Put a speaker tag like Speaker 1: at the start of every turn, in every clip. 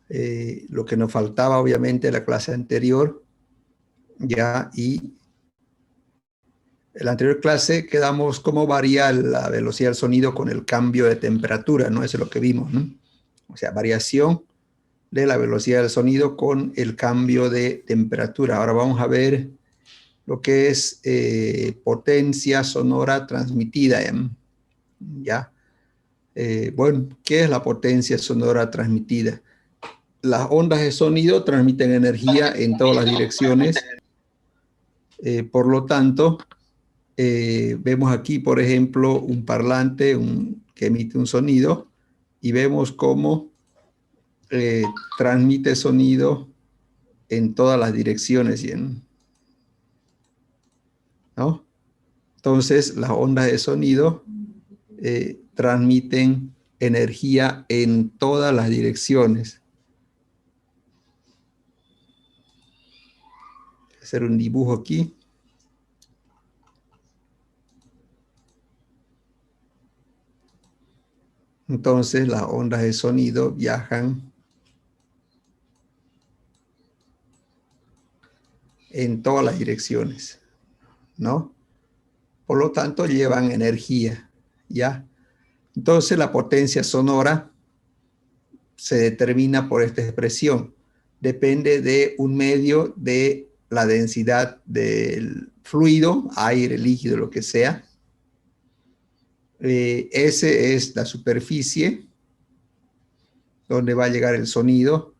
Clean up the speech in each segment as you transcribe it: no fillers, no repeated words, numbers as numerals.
Speaker 1: lo que nos faltaba obviamente en la clase anterior, ya, y en la anterior clase quedamos cómo varía la velocidad del sonido con el cambio de temperatura, ¿no? Eso es lo que vimos, ¿no? O sea, variación de la velocidad del sonido con el cambio de temperatura. Ahora vamos a ver lo que es potencia sonora transmitida, ¿ya? Bueno, ¿qué es la potencia sonora transmitida? Las ondas de sonido transmiten energía en todas las direcciones. Por lo tanto, vemos aquí, por ejemplo, un parlante que emite un sonido y vemos cómo transmite sonido en todas las direcciones, ¿no? Entonces, las ondas de sonido transmiten energía en todas las direcciones. Voy a hacer un dibujo aquí. Entonces, las ondas de sonido viajan en todas las direcciones, ¿no? Por lo tanto, llevan energía, ¿ya? Entonces, la potencia sonora se determina por esta expresión. Depende de un medio de la densidad del fluido, aire, líquido, lo que sea. S es la superficie donde va a llegar el sonido.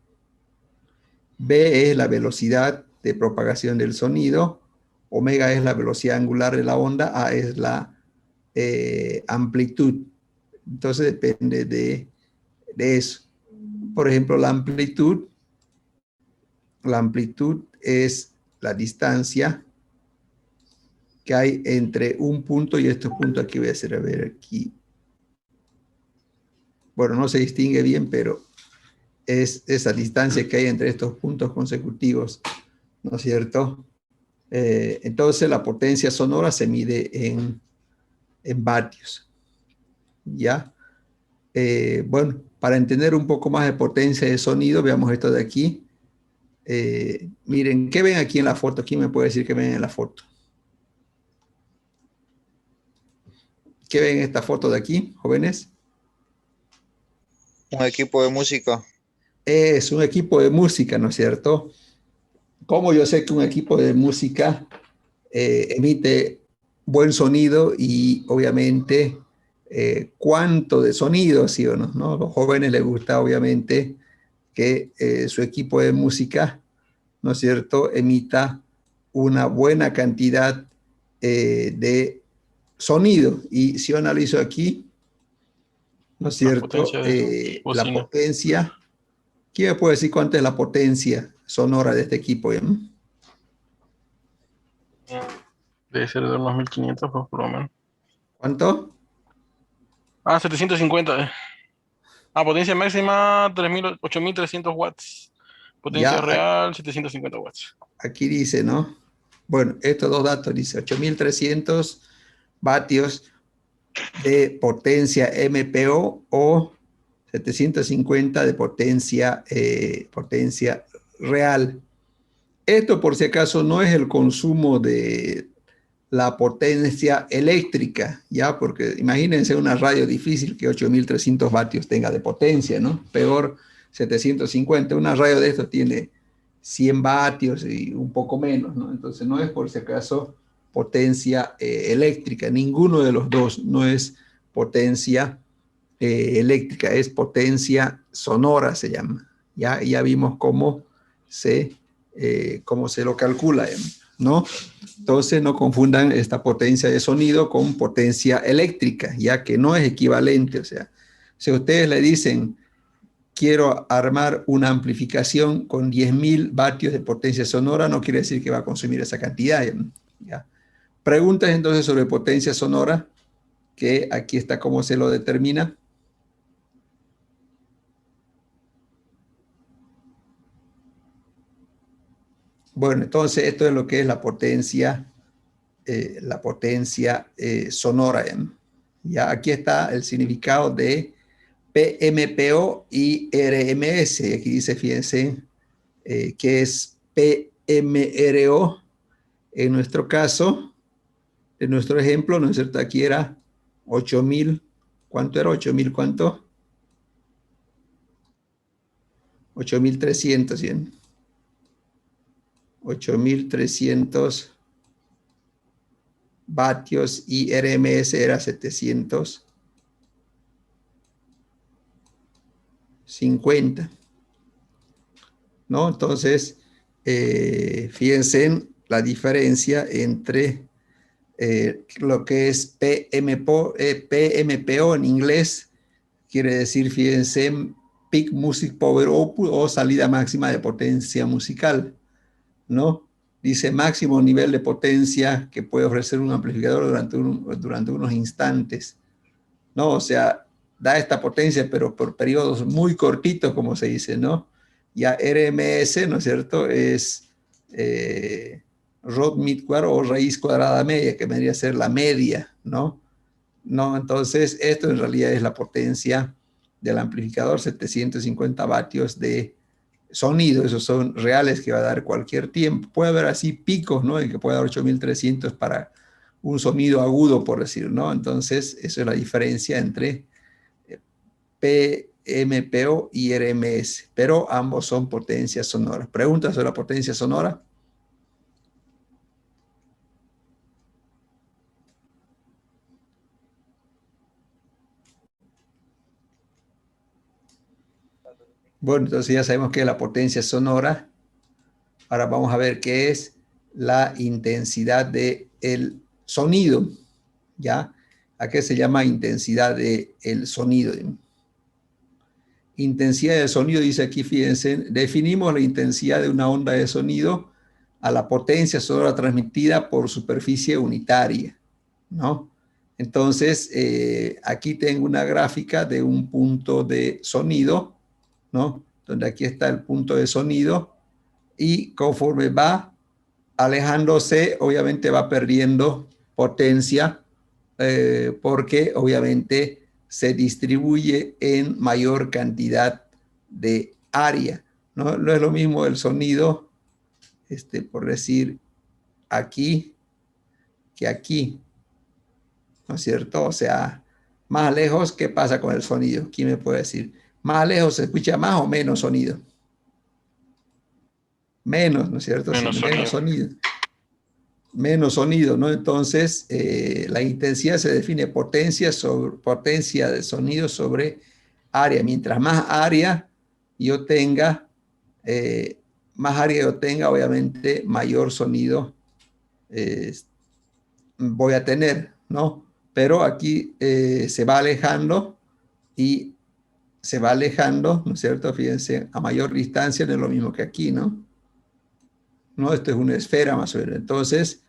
Speaker 1: B es la velocidad de propagación del sonido. Omega es la velocidad angular de la onda. A es la amplitud. Entonces depende de eso. Por ejemplo, la amplitud es la distancia que hay entre un punto y estos puntos. Aquí voy a hacer, a ver aquí. Bueno, no se distingue bien, pero es esa distancia que hay entre estos puntos consecutivos, ¿no es cierto? Entonces la potencia sonora se mide en vatios, ¿ya? Bueno, para entender un poco más de potencia de sonido, veamos esto de aquí. Miren, ¿qué ven aquí en la foto? ¿Quién me puede decir qué ven en la foto? ¿Qué ven en esta foto de aquí, jóvenes?
Speaker 2: Un equipo de música.
Speaker 1: Es un equipo de música, ¿no es cierto? ¿Cómo yo sé que un equipo de música emite buen sonido y obviamente cuánto de sonido, sí o no, ¿no? A los jóvenes les gusta obviamente que su equipo de música, ¿no es cierto?, emita una buena cantidad de sonido. Y si yo analizo aquí, ¿no es
Speaker 3: La
Speaker 1: cierto?,
Speaker 3: potencia de
Speaker 1: la
Speaker 3: bocina.
Speaker 1: potencia, ¿quién me puede decir cuánto es la potencia sonora de este equipo?
Speaker 3: Debe ser de unos 1500, pues, por lo menos.
Speaker 1: ¿Cuánto?
Speaker 3: 750. Potencia máxima 8300 watts. Potencia
Speaker 1: Ya
Speaker 3: real 750 watts.
Speaker 1: aquí dice, ¿no? Bueno, estos dos datos, dice 8300 vatios de potencia MPO o 750 de potencia real. Esto, por si acaso, no es el consumo de la potencia eléctrica, ¿ya? Porque imagínense una radio difícil que 8300 vatios tenga de potencia, ¿no? Peor 750. Una radio de esto tiene 100 vatios y un poco menos, ¿no? Entonces no es por si acaso potencia eléctrica. Ninguno de los dos no es potencia eléctrica, es potencia sonora, se llama. Ya vimos cómo se lo calcula, ¿no? Entonces no confundan esta potencia de sonido con potencia eléctrica, ya que no es equivalente. O sea, si ustedes le dicen, quiero armar una amplificación con 10.000 vatios de potencia sonora, no quiere decir que va a consumir esa cantidad, ¿ya? Preguntas entonces sobre potencia sonora, que aquí está cómo se lo determina. Bueno, entonces esto es lo que es la potencia sonora. Ya aquí está el significado de PMPO y RMS. Aquí dice, fíjense, que es PMRO. En nuestro caso, en nuestro ejemplo, ¿no es cierto? Aquí era 8000, ¿cuánto era? 8000, ¿cuánto? 8300, ¿bien? 8300 vatios y RMS era 750, ¿no? Entonces, fíjense en la diferencia entre lo que es PMPO en inglés, quiere decir, fíjense, Peak Music Power Output o salida máxima de potencia musical, ¿no? Dice máximo nivel de potencia que puede ofrecer un amplificador durante unos instantes, ¿no? O sea, da esta potencia, pero por periodos muy cortitos, como se dice, ¿no? Ya RMS, ¿no es cierto? Es Rod Mid Square o raíz cuadrada media, que vendría a ser la media, ¿no? No, entonces esto en realidad es la potencia del amplificador, 750 vatios de sonido, esos son reales que va a dar cualquier tiempo. Puede haber así picos, ¿no? En que puede dar 8300 para un sonido agudo, por decir, ¿no? Entonces, eso es la diferencia entre PMPO y RMS, pero ambos son potencias sonoras. ¿Preguntas sobre la potencia sonora? Bueno, entonces ya sabemos qué es la potencia sonora. Ahora vamos a ver qué es la intensidad del sonido, ¿ya? ¿A qué se llama intensidad del sonido? Intensidad del sonido, dice aquí, fíjense, definimos la intensidad de una onda de sonido a la potencia sonora transmitida por superficie unitaria, ¿no? Entonces, aquí tengo una gráfica de un punto de sonido, ¿no? Donde aquí está el punto de sonido y conforme va alejándose, obviamente va perdiendo potencia porque obviamente se distribuye en mayor cantidad de área. No, no es lo mismo el sonido, por decir, aquí que aquí, ¿no es cierto? O sea, más lejos, ¿qué pasa con el sonido? ¿Quién me puede decir? Más lejos se escucha más o menos sonido. Menos, ¿no es cierto? Sí,
Speaker 3: Menos
Speaker 1: menos
Speaker 3: sonido.
Speaker 1: sonido. Menos sonido, ¿no? Entonces, la intensidad se define potencia de sonido sobre área. Mientras más área yo tenga, obviamente, mayor sonido eh, voy a tener, ¿no? Pero aquí se va alejando y se va alejando, ¿no es cierto? Fíjense, a mayor distancia no es lo mismo que aquí, ¿no? ¿No? Esto es una esfera más o menos. Entonces,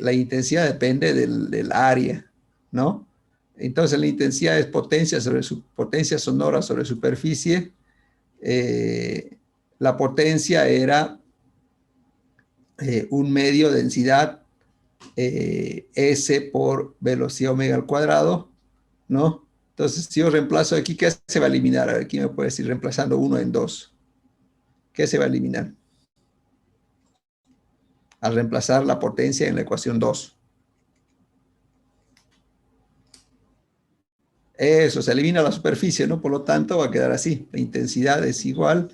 Speaker 1: la intensidad depende del área, ¿no? Entonces, la intensidad es potencia sonora sobre superficie. Eh, la potencia era un medio densidad S por velocidad omega al cuadrado, ¿no? Entonces, si yo reemplazo aquí, ¿qué se va a eliminar? A ver, ¿quién me puede decir? Reemplazando 1 en 2. ¿Qué se va a eliminar? Al reemplazar la potencia en la ecuación 2. Eso, se elimina la superficie, ¿no? Por lo tanto, va a quedar así. La intensidad es igual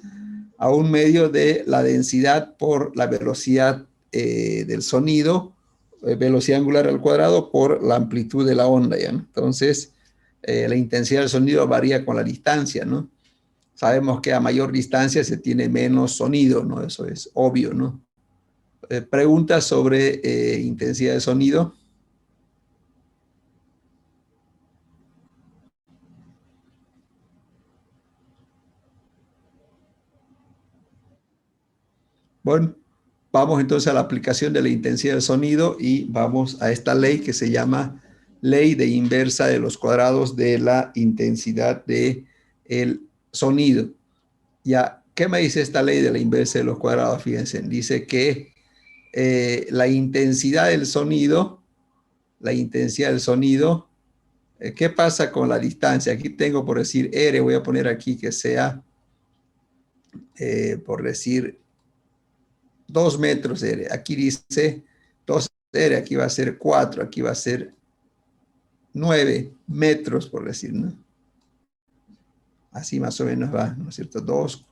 Speaker 1: a un medio de la densidad por la velocidad del sonido, velocidad angular al cuadrado por la amplitud de la onda, ¿ya? Entonces, la intensidad del sonido varía con la distancia, ¿no? Sabemos que a mayor distancia se tiene menos sonido, ¿no? Eso es obvio, ¿no? Preguntas sobre intensidad de sonido. Bueno, vamos entonces a la aplicación de la intensidad del sonido y vamos a esta ley que se llama ley de inversa de los cuadrados de la intensidad del sonido. Ya, ¿qué me dice esta ley de la inversa de los cuadrados? Fíjense, dice que la intensidad del sonido ¿Qué pasa con la distancia? Aquí tengo por decir R, voy a poner aquí que sea, por decir, 2 metros R. Aquí dice 2 R, aquí va a ser 4, aquí va a ser 9 metros, por decir, ¿no? Así más o menos va, ¿no es cierto? 2,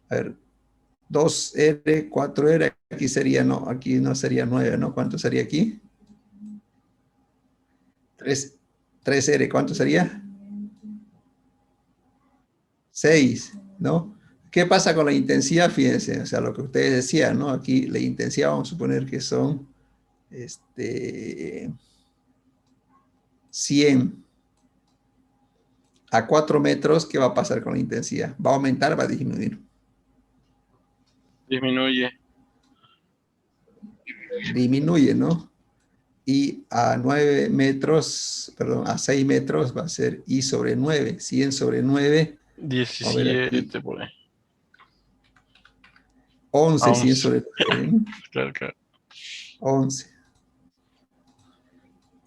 Speaker 1: a ver, 2R, 4R, aquí no sería 9, ¿no? ¿Cuánto sería aquí? 3R, ¿cuánto sería? 6, ¿no? ¿Qué pasa con la intensidad? Fíjense, o sea, lo que ustedes decían, ¿no? Aquí la intensidad vamos a suponer que son 100 a 4 metros. ¿Qué va a pasar con la intensidad? ¿Va a aumentar o va a disminuir?
Speaker 3: Disminuye.
Speaker 1: Disminuye, ¿no? Y a 9 metros, perdón, a 6 metros va a ser I sobre 9, 100 sobre 9, vamos a ver aquí,
Speaker 3: 17 por ahí.
Speaker 1: 11, 100
Speaker 3: 11.
Speaker 1: sobre 9, ¿no?
Speaker 3: Claro, claro.
Speaker 1: 11.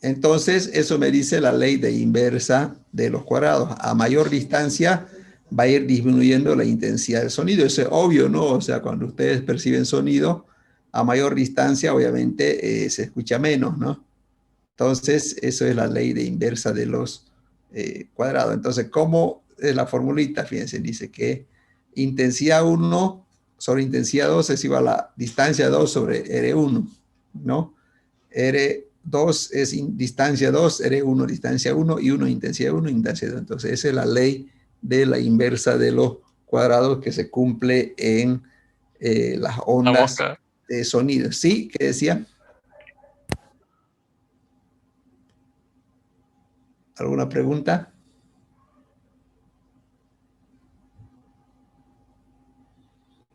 Speaker 1: Entonces, eso me dice la ley de inversa de los cuadrados. A mayor distancia va a ir disminuyendo la intensidad del sonido. Eso es obvio, ¿no? O sea, cuando ustedes perciben sonido, a mayor distancia, obviamente, se escucha menos, ¿no? Entonces, eso es la ley de inversa de los cuadrados. Entonces, ¿cómo es la formulita? Fíjense, dice que intensidad 1 sobre intensidad 2 es igual a distancia 2 sobre R1, ¿no? R2 es distancia 2, R1 distancia 1 y 1 intensidad 1, intensidad 2. Entonces, esa es la ley de la inversa de los cuadrados que se cumple en las
Speaker 3: La
Speaker 1: ondas
Speaker 3: mosca.
Speaker 1: de sonido. ¿Sí? ¿Qué decía? ¿Alguna pregunta?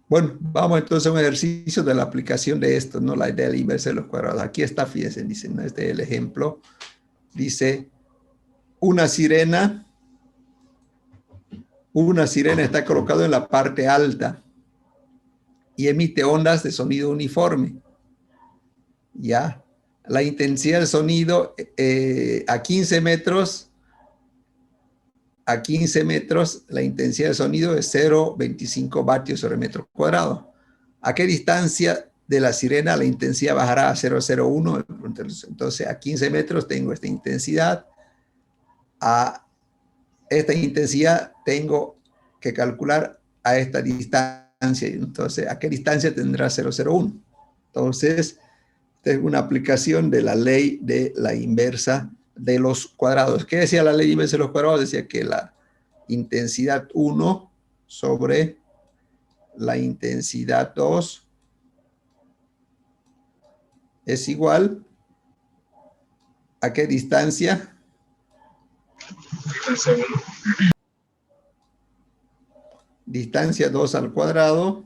Speaker 1: Bueno, vamos entonces a un ejercicio de la aplicación de esto, ¿no? La idea de la inversa de los cuadrados. Aquí está, fíjense, dice, ¿no? Este es el ejemplo. Dice, una sirena está colocada en la parte alta y emite ondas de sonido uniforme. ¿Ya? La intensidad del sonido a 15 metros, la intensidad del sonido es 0,25 vatios sobre metro cuadrado. ¿A qué distancia de la sirena la intensidad bajará a 0,01? Entonces, a 15 metros tengo esta intensidad. A esta intensidad tengo que calcular a esta distancia. Entonces, ¿a qué distancia tendrá 0,01? Entonces, tengo una aplicación de la ley de la inversa de los cuadrados. ¿Qué decía la ley inversa de los cuadrados? Decía que la intensidad 1 sobre la intensidad 2 es igual a qué distancia. Distancia 2 al cuadrado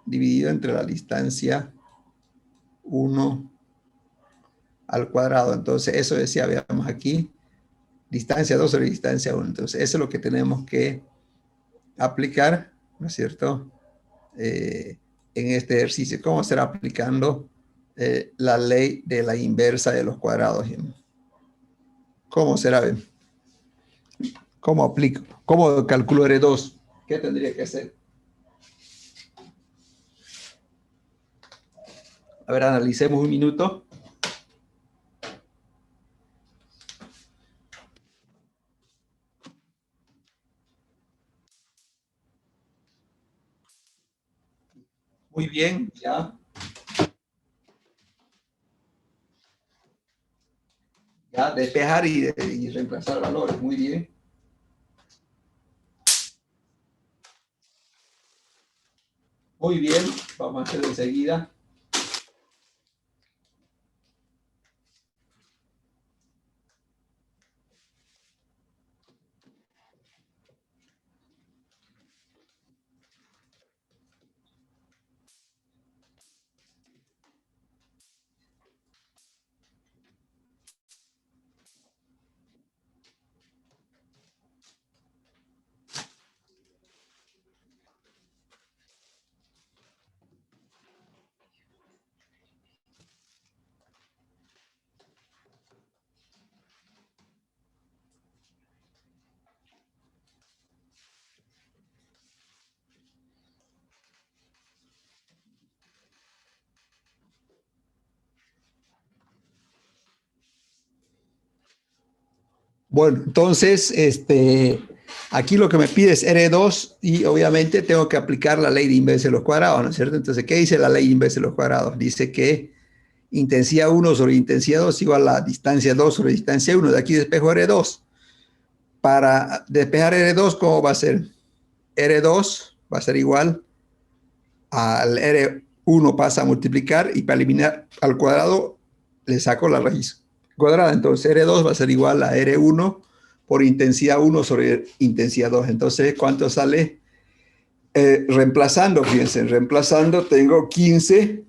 Speaker 1: dividido entre la distancia 1 al cuadrado. Entonces, eso decía, veamos aquí, distancia 2 sobre distancia 1. Entonces, eso es lo que tenemos que aplicar, ¿no es cierto? En este ejercicio. ¿Cómo será aplicando la ley de la inversa de los cuadrados? ¿Cómo será? ¿Cómo aplico? ¿Cómo calculo R2? ¿Qué tendría que hacer? A ver, analicemos un minuto. Muy bien, ya. Ya, despejar y reemplazar valores. Muy bien. Muy bien, vamos a hacerlo enseguida. Bueno, entonces, aquí lo que me pide es R2 y obviamente tengo que aplicar la ley de inversa de los cuadrados, ¿no es cierto? Entonces, ¿qué dice la ley de inversa de los cuadrados? Dice que intensidad 1 sobre intensidad 2 igual a distancia 2 sobre distancia 1. De aquí despejo R2. Para despejar R2, ¿cómo va a ser? R2 va a ser igual al R1 pasa a multiplicar y para eliminar al cuadrado le saco la raíz cuadrada. Entonces R2 va a ser igual a R1 por intensidad 1 sobre intensidad 2. Entonces, ¿cuánto sale? Reemplazando, fíjense, reemplazando tengo 15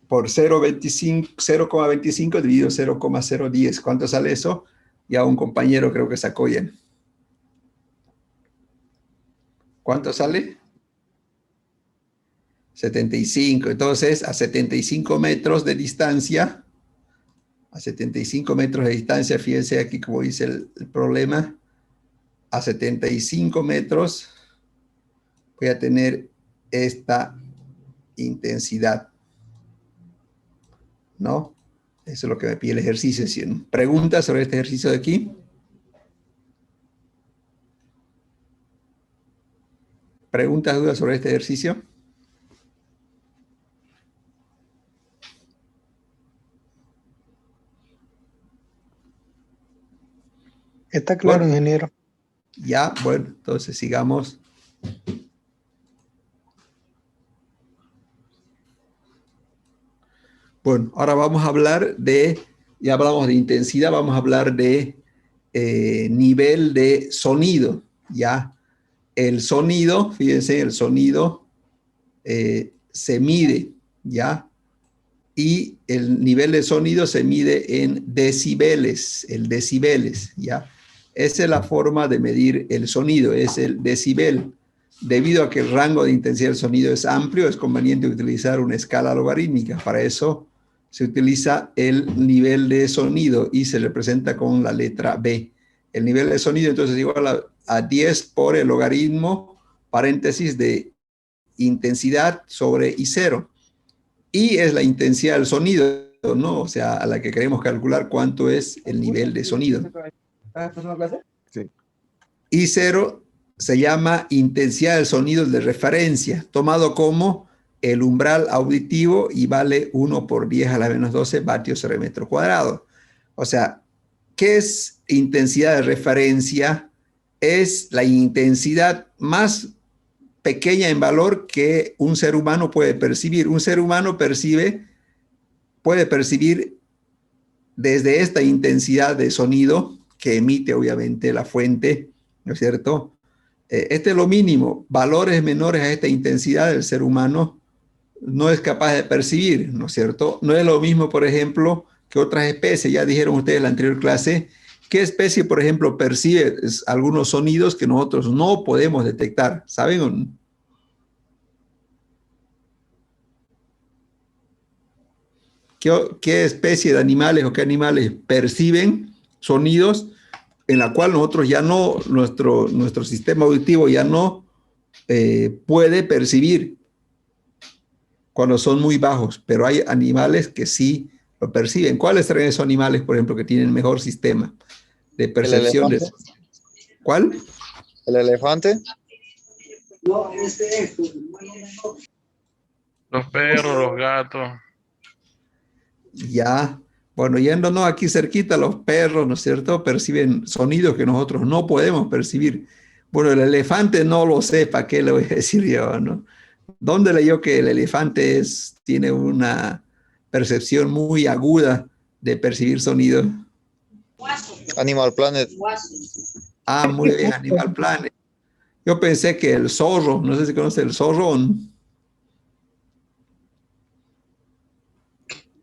Speaker 1: por 0,25 dividido 0,010. ¿Cuánto sale eso? Ya un compañero creo que sacó bien. ¿Cuánto sale? 75. Entonces, a 75 metros de distancia, fíjense aquí como dice el problema, a 75 metros voy a tener esta intensidad, ¿no? Eso es lo que me pide el ejercicio. ¿Preguntas sobre este ejercicio de aquí? ¿Preguntas, dudas sobre este ejercicio?
Speaker 2: Está claro,
Speaker 1: Bueno,
Speaker 2: ingeniero.
Speaker 1: ya, bueno, entonces sigamos. Bueno, ahora vamos a hablar de, ya hablamos de intensidad, vamos a hablar de nivel de sonido, ¿ya? El sonido, fíjense, el sonido se mide, ¿ya? Y el nivel de sonido se mide en decibeles, ¿ya? Esa es la forma de medir el sonido, es el decibel. Debido a que el rango de intensidad del sonido es amplio, es conveniente utilizar una escala logarítmica. Para eso se utiliza el nivel de sonido y se representa con la letra B. El nivel de sonido entonces es igual a 10 por el logaritmo, paréntesis, de intensidad sobre I0. Y es la intensidad del sonido, ¿no? O sea, a la que queremos calcular cuánto es el nivel de sonido.
Speaker 2: Sí.
Speaker 1: I0 se llama intensidad del sonido de referencia, tomado como el umbral auditivo y vale 1 por 10 a la menos 12 vatios sobre metro cuadrado. O sea, ¿qué es intensidad de referencia? Es la intensidad más pequeña en valor que un ser humano puede percibir. Un ser humano puede percibir desde esta intensidad de sonido que emite obviamente la fuente, ¿no es cierto? Este es lo mínimo. Valores menores a esta intensidad del ser humano no es capaz de percibir, ¿no es cierto? No es lo mismo, por ejemplo, que otras especies. Ya dijeron ustedes en la anterior clase, ¿qué especie, por ejemplo, percibe algunos sonidos que nosotros no podemos detectar? ¿Saben? ¿Qué especie de animales o qué animales perciben sonidos en la cual nosotros ya no, nuestro sistema auditivo ya no puede percibir cuando son muy bajos, pero hay animales que sí lo perciben? ¿Cuáles serán esos animales, por ejemplo, que tienen mejor sistema de
Speaker 4: El
Speaker 1: percepción de...
Speaker 4: elefante.
Speaker 1: ¿Cuál?
Speaker 4: El elefante.
Speaker 3: Los perros, los gatos.
Speaker 1: Ya, bueno, yéndonos aquí cerquita, los perros, ¿no es cierto?, perciben sonidos que nosotros no podemos percibir. Bueno, el elefante no lo sé, ¿para qué le voy a decir yo, no? ¿Dónde leyó que el elefante tiene una percepción muy aguda de percibir sonidos?
Speaker 4: Animal Planet.
Speaker 1: Ah, muy bien, Animal Planet. Yo pensé que el zorro, no sé si conoce el zorro.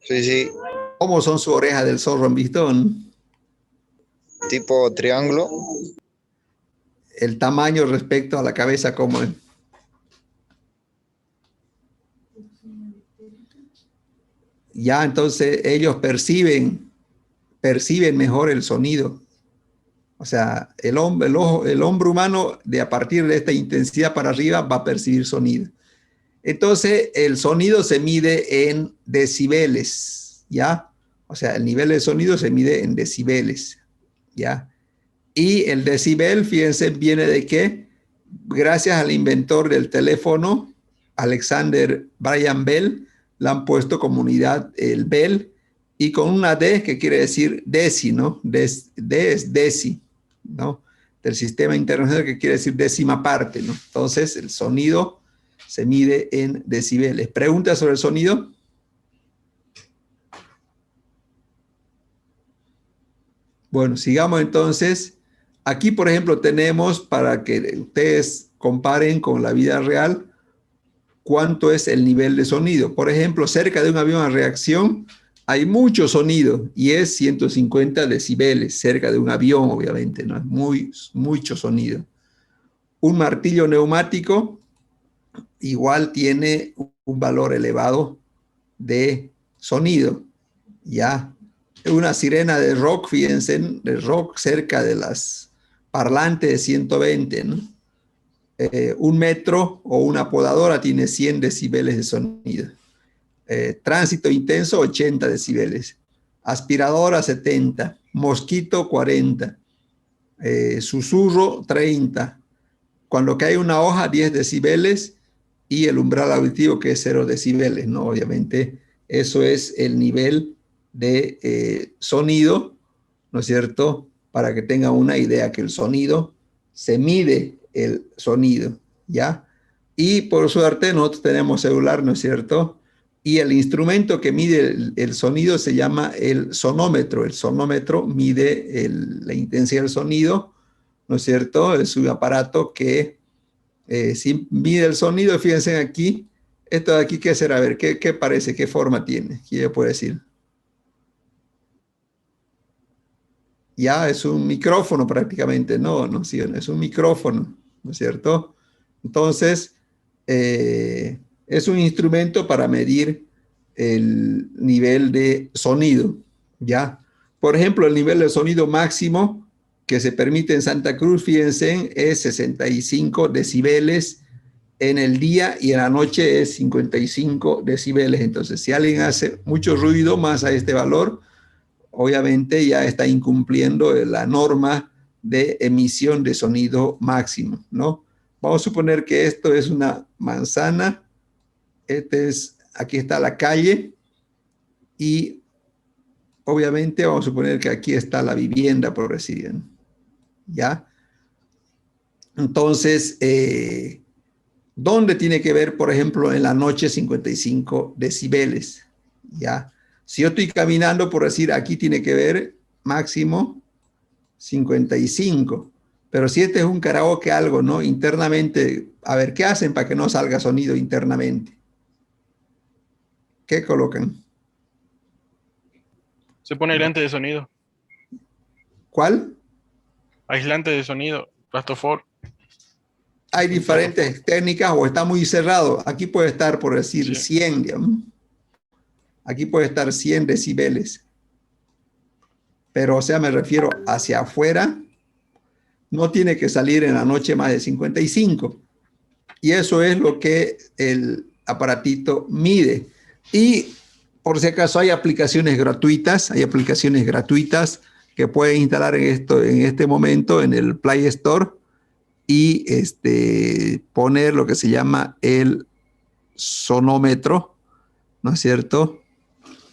Speaker 4: Sí, sí.
Speaker 1: ¿Cómo son sus orejas del zorro? ¿Han visto?
Speaker 4: Tipo triángulo.
Speaker 1: El tamaño respecto a la cabeza, ¿cómo es? Ya, entonces ellos perciben mejor el sonido. O sea, el hombre humano, a partir de esta intensidad para arriba, va a percibir sonido. Entonces, el sonido se mide en decibeles, ¿ya? O sea, el nivel de sonido se mide en decibeles, ¿ya? Y el decibel, fíjense, viene de qué? Gracias al inventor del teléfono, Alexander Graham Bell, le han puesto como unidad el Bell, y con una D que quiere decir deci, ¿no? D es deci, ¿no? Del sistema internacional, que quiere decir décima parte, ¿no? Entonces, el sonido se mide en decibeles. ¿Preguntas sobre el sonido? Bueno, sigamos entonces. Aquí, por ejemplo, tenemos, para que ustedes comparen con la vida real, cuánto es el nivel de sonido. Por ejemplo, cerca de un avión a reacción hay mucho sonido y es 150 decibeles, cerca de un avión, obviamente, ¿no? Es mucho sonido. Un martillo neumático igual tiene un valor elevado de sonido, ¿ya? Una sirena de rock, fíjense, de rock cerca de las parlantes de 120, ¿no? Un metro o una podadora tiene 100 decibeles de sonido. Tránsito intenso, 80 decibeles. Aspiradora, 70. Mosquito, 40. Susurro, 30. Cuando cae una hoja, 10 decibeles. Y el umbral auditivo, que es 0 decibeles, ¿no? Obviamente, eso es el nivel de sonido, ¿no es cierto? Para que tengan una idea que el sonido se mide el sonido, ¿ya? Y por suerte nosotros tenemos celular, ¿no es cierto? Y el instrumento que mide el sonido se llama el sonómetro. El sonómetro mide la intensidad del sonido, ¿no es cierto? Es un aparato que si mide el sonido. Fíjense aquí, esto de aquí, ¿qué será? A ver, ¿qué parece? ¿Qué forma tiene? ¿Quién puede decir? Ya es un micrófono prácticamente, no, sí, es un micrófono, ¿no es cierto? Entonces, es un instrumento para medir el nivel de sonido, ¿ya? Por ejemplo, el nivel de sonido máximo que se permite en Santa Cruz, fíjense, es 65 decibeles en el día, y en la noche es 55 decibeles. Entonces, si alguien hace mucho ruido más a este valor, obviamente ya está incumpliendo la norma de emisión de sonido máximo, ¿no? Vamos a suponer que esto es una manzana, aquí está la calle, y obviamente vamos a suponer que aquí está la vivienda, por decir, ¿ya? Entonces, ¿dónde tiene que ver, por ejemplo, en la noche 55 decibeles? ¿Ya? Si yo estoy caminando, por decir, aquí tiene que ver máximo 55. Pero si este es un karaoke, algo, ¿no? Internamente, a ver, ¿qué hacen para que no salga sonido internamente? ¿Qué colocan?
Speaker 3: Se pone aislante de sonido.
Speaker 1: ¿Cuál?
Speaker 3: Aislante de sonido. Plastofor.
Speaker 1: Hay
Speaker 3: Un plastofor.
Speaker 1: diferentes técnicas, o está muy cerrado. Aquí puede estar, por decir,
Speaker 3: Sí.
Speaker 1: 100, digamos. Aquí puede estar 100 decibeles. Pero, o sea, me refiero hacia afuera, no tiene que salir en la noche más de 55. Y eso es lo que el aparatito mide. Y por si acaso hay aplicaciones gratuitas que pueden instalar en este momento en el Play Store, y poner lo que se llama el sonómetro, ¿no es cierto?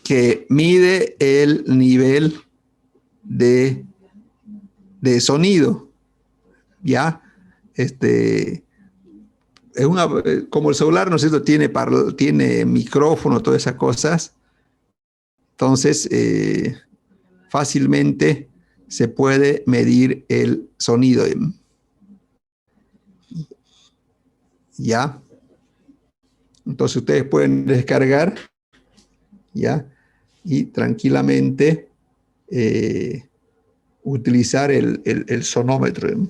Speaker 1: Que mide el nivel de sonido, ¿ya? Como el celular, ¿no es cierto? Tiene micrófono, todas esas cosas. Entonces, fácilmente se puede medir el sonido, ¿ya? Entonces ustedes pueden descargar, ¿ya? Y tranquilamente utilizar el sonómetro.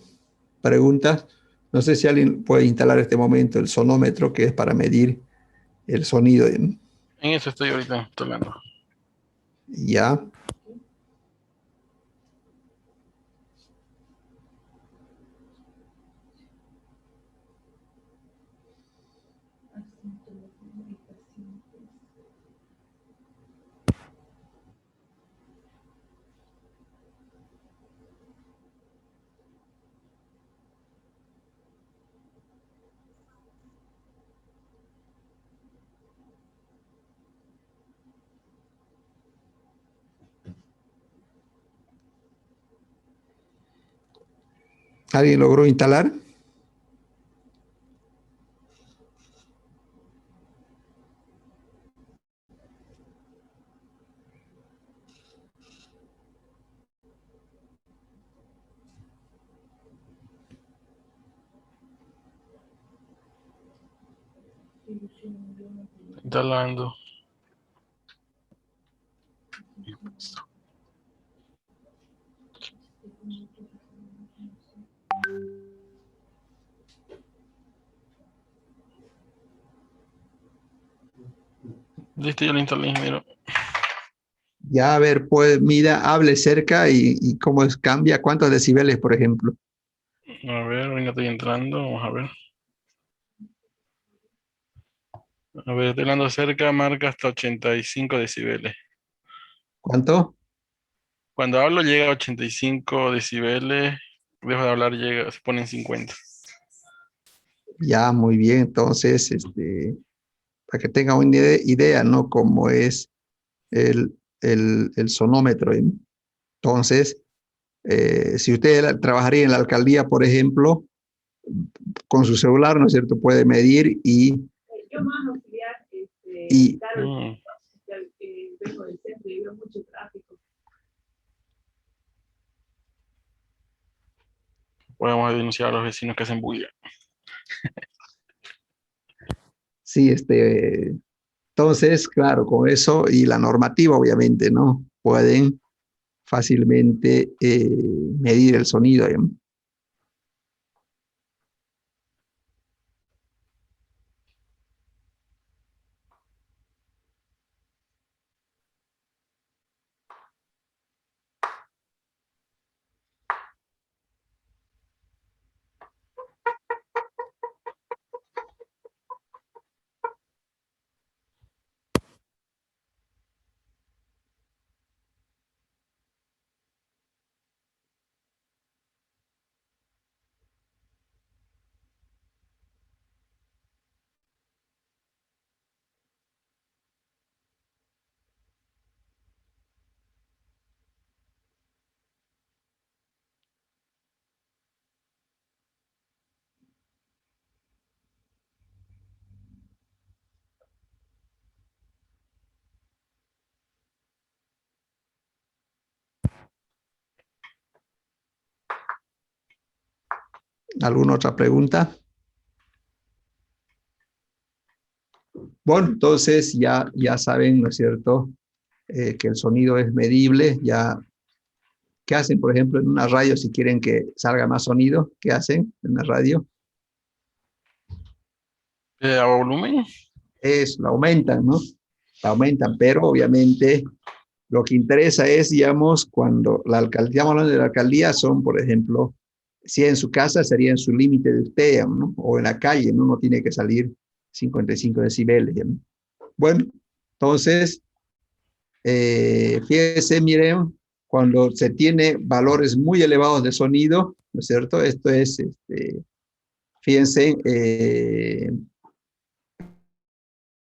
Speaker 1: ¿Preguntas? No sé si alguien puede instalar en este momento el sonómetro, que es para medir el sonido,
Speaker 3: En eso estoy ahorita instalando.
Speaker 1: ¿ya? ¿Alguien logró instalar?
Speaker 3: Instalando. Listo, ya lo instalé, ingeniero.
Speaker 1: Ya, a ver, pues mira, hable cerca y cómo cambia, cuántos decibeles, por ejemplo.
Speaker 3: A ver, ahorita estoy entrando, vamos a ver. A ver, estoy hablando cerca, marca hasta 85 decibeles.
Speaker 1: ¿Cuánto?
Speaker 3: Cuando hablo llega a 85 decibeles, dejo de hablar, llega, se pone en 50.
Speaker 1: Ya, muy bien. Entonces, para que tenga una idea, ¿no? Cómo es el sonómetro. ¿Eh? Entonces, si usted trabajaría en la alcaldía, por ejemplo, con su celular, ¿no es cierto? Puede medir
Speaker 5: Yo más auxiliar,
Speaker 1: y
Speaker 5: claro,
Speaker 3: Mm,
Speaker 5: vengo del centro y veo mucho tráfico.
Speaker 3: Podemos denunciar a los vecinos que hacen bulla.
Speaker 1: sí, entonces, claro, con eso y la normativa, obviamente, ¿no? Pueden fácilmente medir el sonido. ¿Eh? ¿Alguna otra pregunta? Bueno, entonces ya saben, ¿no es cierto?, que el sonido es medible. Ya, ¿qué hacen, por ejemplo, en una radio si quieren que salga más sonido? ¿Qué hacen en una radio?
Speaker 3: ¿A volumen?
Speaker 1: Lo aumentan, ¿no? La aumentan, pero obviamente lo que interesa es, digamos, cuando la alcaldía, estamos hablando de la alcaldía, son, por ejemplo, si en su casa sería en su límite de usted, ¿no? O en la calle, ¿no? No tiene que salir 55 decibeles, ¿no? Bueno, entonces, fíjense, miren, cuando se tiene valores muy elevados de sonido, ¿no es cierto? Esto es, fíjense,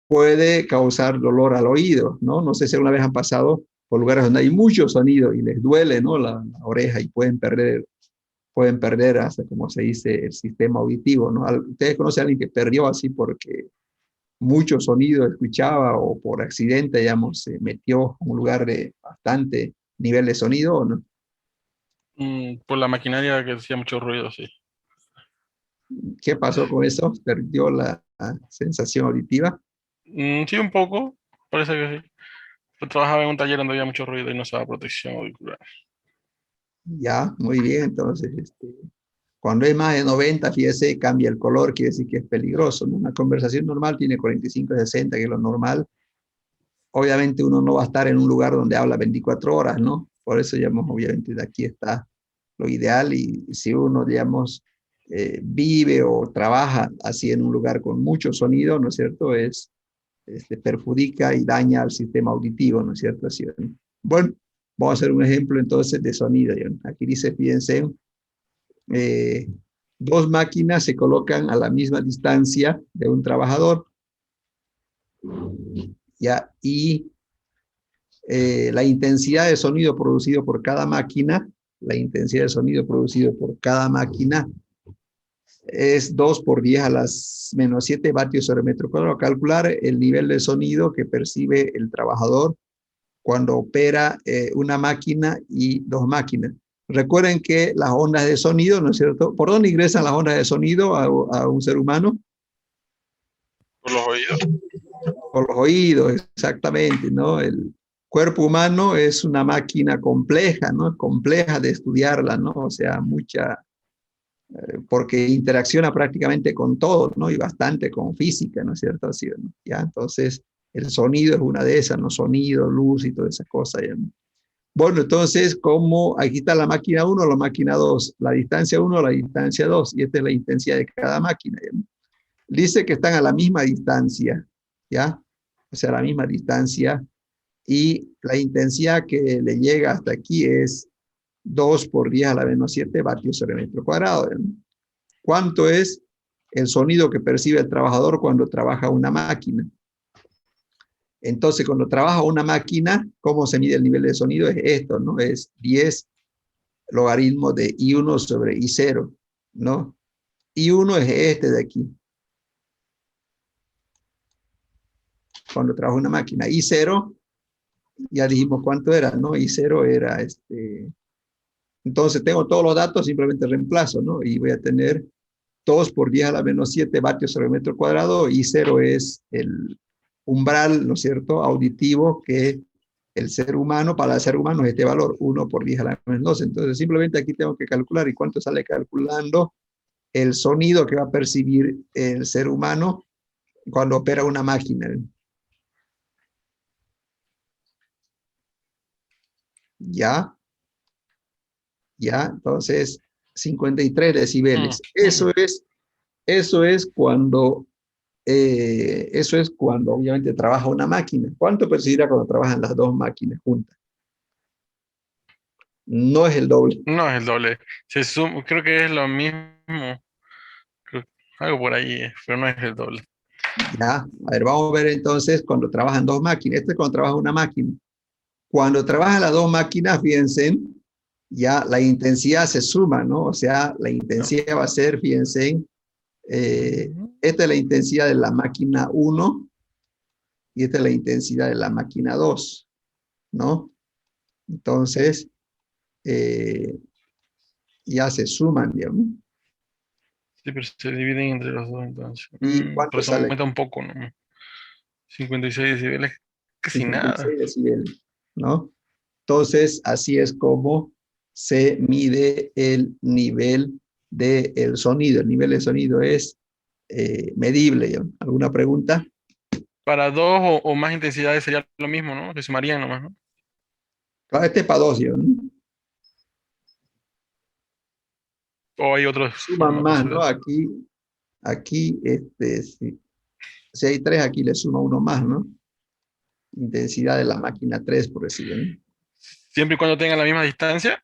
Speaker 1: puede causar dolor al oído, ¿no? No sé si alguna vez han pasado por lugares donde hay mucho sonido y les duele, ¿no? La oreja y pueden perder hasta, como se dice, el sistema auditivo, ¿no? ¿Ustedes conocen a alguien que perdió así porque mucho sonido escuchaba o por accidente, digamos, se metió a un lugar de bastante nivel de sonido o no?
Speaker 3: Por la maquinaria que hacía mucho ruido, sí.
Speaker 1: ¿Qué pasó con eso? ¿Perdió la sensación auditiva?
Speaker 3: Sí, un poco, parece que sí. Yo trabajaba en un taller donde había mucho ruido y no usaba protección auricular.
Speaker 1: Ya, muy bien, entonces, cuando es más de 90, fíjese, cambia el color, quiere decir que es peligroso, ¿no? Una conversación normal tiene 45, 60, que es lo normal. Obviamente uno no va a estar en un lugar donde habla 24 horas, ¿no? Por eso, digamos, obviamente de aquí está lo ideal y si uno, digamos, vive o trabaja así en un lugar con mucho sonido, ¿no es cierto? Perjudica y daña al sistema auditivo, ¿no es cierto? Así, ¿no? Bueno, vamos a hacer un ejemplo entonces de sonido. ¿No? Aquí dice, fíjense, eh, dos máquinas se colocan a la misma distancia de un trabajador, ¿ya? Y la intensidad de sonido producido por cada máquina la intensidad de sonido producido por cada máquina es 2 por 10 a las menos 7 vatios sobre metro cuadrado. Calcular el nivel de sonido que percibe el trabajador cuando opera una máquina y dos máquinas. Recuerden que las ondas de sonido, ¿no es cierto? ¿Por dónde ingresan las ondas de sonido a un ser humano?
Speaker 3: Por los oídos.
Speaker 1: Por los oídos, exactamente, ¿no? El cuerpo humano es una máquina compleja, ¿no? Compleja de estudiarla, ¿no? O sea, porque interacciona prácticamente con todo, ¿no? Y bastante con física, ¿no es cierto? Así, ¿no? ¿Ya? Entonces, el sonido es una de esas, ¿no? Sonido, luz y todas esas cosas, ¿ya? Bueno, entonces, como aquí está la máquina 1, la máquina 2, la distancia 1, la distancia 2, y esta es la intensidad de cada máquina, ¿ya? Dice que están a la misma distancia, ¿ya? O sea, a la misma distancia, y la intensidad que le llega hasta aquí es 2 por 10 a la menos 7 vatios sobre metro cuadrado, ¿ya? ¿Cuánto es el sonido que percibe el trabajador cuando trabaja una máquina? Entonces, cuando trabaja una máquina, ¿cómo se mide el nivel de sonido? Es esto, ¿no? Es 10 logaritmo de I1 sobre I0, ¿no? I1 es este de aquí. Cuando trabaja una máquina. I0, ya dijimos cuánto era, ¿no? I0 era Entonces, tengo todos los datos, simplemente reemplazo, ¿no? Y voy a tener 2 por 10 a la menos 7 vatios sobre metro cuadrado. I0 es el umbral, ¿no es cierto?, auditivo que el ser humano, para el ser humano es este valor, 1 por 10 a la menos 12. Entonces, simplemente aquí tengo que calcular, ¿y cuánto sale calculando el sonido que va a percibir el ser humano cuando opera una máquina? ¿Ya? ¿Ya? Entonces, 53 decibeles. Eso es cuando obviamente trabaja una máquina. ¿Cuánto percibirá cuando trabajan las dos máquinas juntas? No es el doble.
Speaker 3: No es el doble. Creo que es lo mismo. Creo- algo por ahí, pero no es el doble.
Speaker 1: Ya, a ver, vamos a ver entonces cuando trabajan dos máquinas. Este es cuando trabaja una máquina. Cuando trabajan las dos máquinas, fíjense, ya la intensidad se suma, ¿no? O sea, la intensidad va a ser, fíjense, esta es la intensidad de la máquina 1 y esta es la intensidad de la máquina 2, ¿no? Entonces, ya se suman, digamos.
Speaker 3: Sí, pero se dividen entre los dos entonces.
Speaker 1: ¿Y
Speaker 3: Por
Speaker 1: cuánto
Speaker 3: eso
Speaker 1: sale?
Speaker 3: aumenta un poco, ¿no? 56 decibeles, casi nada.
Speaker 1: 56 decibeles, ¿no? Entonces, así es como se mide el nivel del sonido. El nivel de sonido es medible, ¿no? ¿Alguna pregunta?
Speaker 3: Para dos o más intensidades sería lo mismo, ¿no? Se sumarían nomás, ¿no?
Speaker 1: Claro, este es para dos, ¿no?
Speaker 3: O hay otras
Speaker 1: Suman
Speaker 3: formas de
Speaker 1: más,
Speaker 3: hacer
Speaker 1: ¿no?
Speaker 3: eso.
Speaker 1: Aquí, si hay tres, aquí le suma uno más, ¿no? Intensidad de la máquina 3, por decirlo, ¿no?
Speaker 3: Siempre y cuando tengan la misma distancia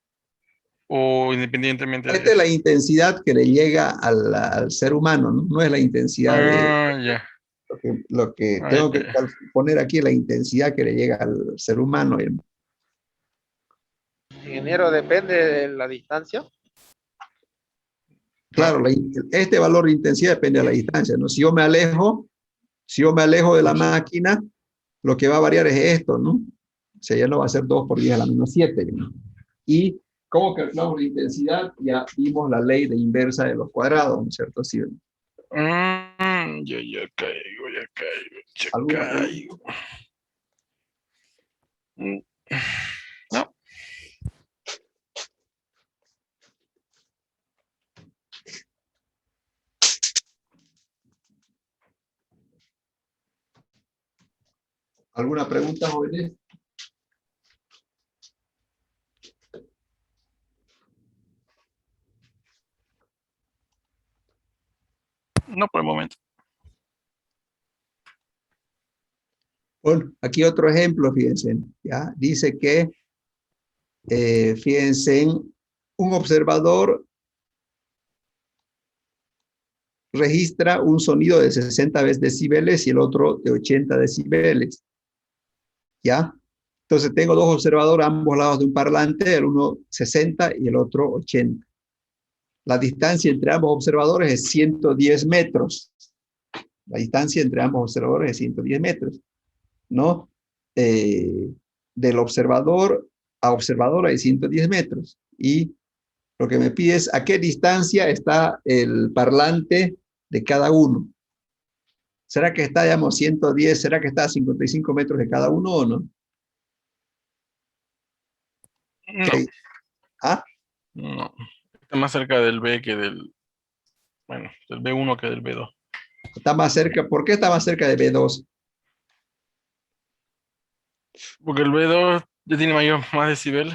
Speaker 3: o independientemente de
Speaker 1: Esta es la
Speaker 3: eso.
Speaker 1: intensidad que le llega al ser humano, ¿no? No es la intensidad de
Speaker 3: Ah, ya.
Speaker 1: lo que
Speaker 3: Ah,
Speaker 1: tengo que
Speaker 3: ya.
Speaker 1: poner aquí, es la intensidad que le llega al ser humano.
Speaker 2: Ingeniero, depende de la distancia.
Speaker 3: No.
Speaker 1: Claro, este valor de intensidad depende de la distancia, ¿no? Si yo me alejo de la máquina, lo que va a variar es esto, ¿no? O sea, ya no va a ser 2 por 10 a la menos 7, ¿no? Y ¿cómo calculamos la intensidad? Ya vimos la ley de inversa de los cuadrados, ¿no es cierto? Sí.
Speaker 3: Ya caigo, ya
Speaker 1: ¿Alguna pregunta?
Speaker 3: caigo. Mm, No,
Speaker 1: ¿Alguna pregunta, jóvenes?
Speaker 3: no por el momento.
Speaker 1: Bueno, aquí otro ejemplo, fíjense, ¿ya? Dice que, fíjense, un observador registra un sonido de 60 decibeles y el otro de 80 decibeles, ¿ya? Entonces tengo dos observadores a ambos lados de un parlante, el uno 60 y el otro 80. La distancia entre ambos observadores es 110 metros. La distancia entre ambos observadores es 110 metros, ¿no? Del observador a observador hay 110 metros. Y lo que me pide es a qué distancia está el parlante de cada uno. ¿Será que está, digamos, 110? ¿Será que está a 55 metros de cada uno o no?
Speaker 3: No,
Speaker 1: ¿Qué? ¿Ah?
Speaker 3: no. Está más cerca del B que del, bueno, del B1 que del B2.
Speaker 1: Está más cerca. ¿Por qué está más cerca de B2?
Speaker 3: Porque el B2 ya tiene más decibel.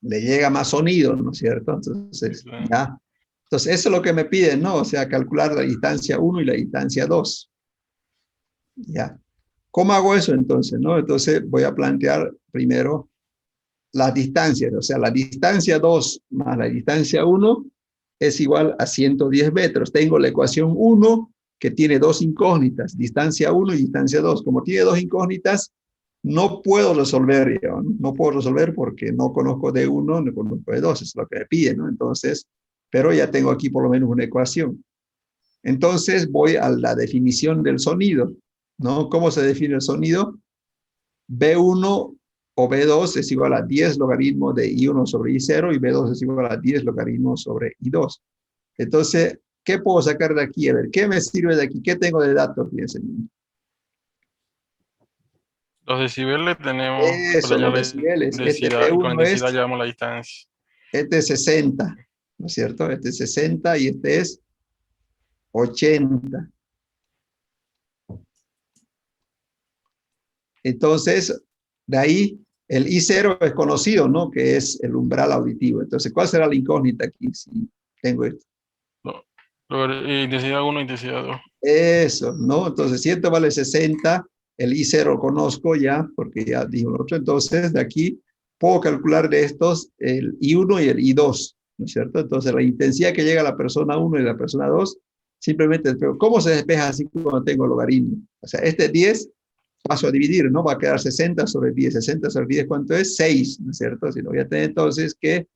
Speaker 1: Le llega más sonido, ¿no es cierto? Entonces,
Speaker 3: Claro.
Speaker 1: ya. Entonces, eso es lo que me piden, ¿no? O sea, calcular la distancia 1 y la distancia 2. Ya. ¿Cómo hago eso entonces, no? Entonces, voy a plantear primero las distancias. O sea, la distancia 2 más la distancia 1 es igual a 110 metros. Tengo la ecuación 1 que tiene dos incógnitas, distancia 1 y distancia 2. Como tiene dos incógnitas, no puedo resolver, ¿no? No puedo resolver porque no conozco de 1, no conozco de 2, es lo que me piden, ¿no? Entonces, pero ya tengo aquí por lo menos una ecuación. Entonces voy a la definición del sonido, ¿no? ¿Cómo se define el sonido? B1 o B2 es igual a 10 logaritmos de I1 sobre I0 y B2 es igual a 10 logaritmos sobre I2. Entonces, ¿qué puedo sacar de aquí? A ver, ¿qué me sirve de aquí? ¿Qué tengo de datos? Fíjense.
Speaker 3: Los decibeles tenemos,
Speaker 1: Eso, los decibeles. Este
Speaker 3: densidad, y con
Speaker 1: B1
Speaker 3: densidad
Speaker 1: es,
Speaker 3: llevamos la distancia.
Speaker 1: este es 60, ¿no es cierto? Este es 60 y este es 80. Entonces, de ahí, el I0 es conocido, ¿no? Que es el umbral auditivo. Entonces, ¿cuál será la incógnita aquí si tengo esto?
Speaker 3: Intensidad 1, intensidad 2.
Speaker 1: Eso, ¿no? Entonces, si esto vale 60, el I0 lo conozco ya, porque ya dijo el otro. Entonces, de aquí puedo calcular de estos el I1 y el I2, ¿no es cierto? Entonces, la intensidad que llega a la persona 1 y la persona 2, simplemente despejo. ¿Cómo se despeja así cuando tengo logaritmo? O sea, este 10 paso a dividir, ¿no? Va a quedar 60 sobre 10. 60 sobre 10, ¿cuánto es? 6, ¿no es cierto? Si no voy a tener entonces que